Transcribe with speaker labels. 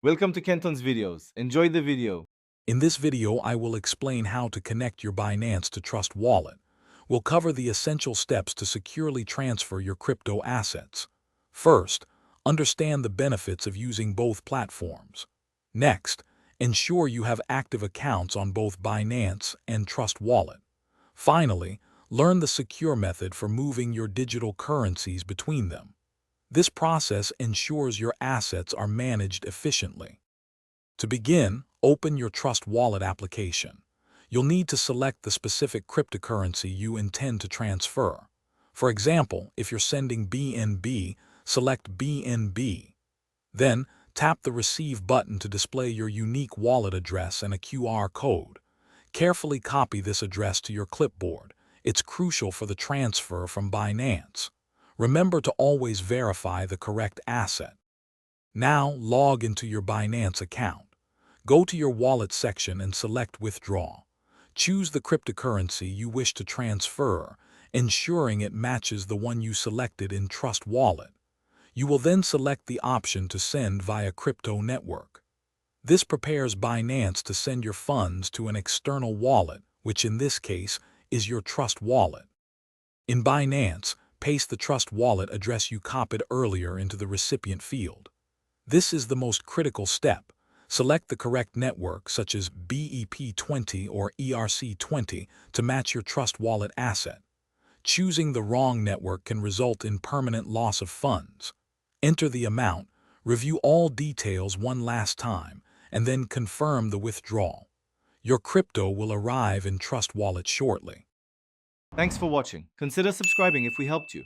Speaker 1: Welcome to Kenton's videos. Enjoy the video.
Speaker 2: In this video, I will explain how to connect your Binance to Trust Wallet. We'll cover the essential steps to securely transfer your crypto assets. First, understand the benefits of using both platforms. Next, ensure you have active accounts on both Binance and Trust Wallet. Finally, learn the secure method for moving your digital currencies between them. This process ensures your assets are managed efficiently. To begin, open your Trust Wallet application. You'll need to select the specific cryptocurrency you intend to transfer. For example, if you're sending BNB, select BNB. Then, tap the Receive button to display your unique wallet address and a QR code. Carefully copy this address to your clipboard. It's crucial for the transfer from Binance. Remember to always verify the correct asset. Now, log into your Binance account. Go to your wallet section and select Withdraw. Choose the cryptocurrency you wish to transfer, ensuring it matches the one you selected in Trust Wallet. You will then select the option to send via crypto network. This prepares Binance to send your funds to an external wallet, which in this case is your Trust Wallet. In Binance, paste the Trust Wallet address you copied earlier into the recipient field. This is the most critical step. Select the correct network, such as BEP20 or ERC20, to match your Trust Wallet asset. Choosing the wrong network can result in permanent loss of funds. Enter the amount, review all details one last time, and then confirm the withdrawal. Your crypto will arrive in Trust Wallet shortly.
Speaker 1: Thanks for watching. Consider subscribing if we helped you.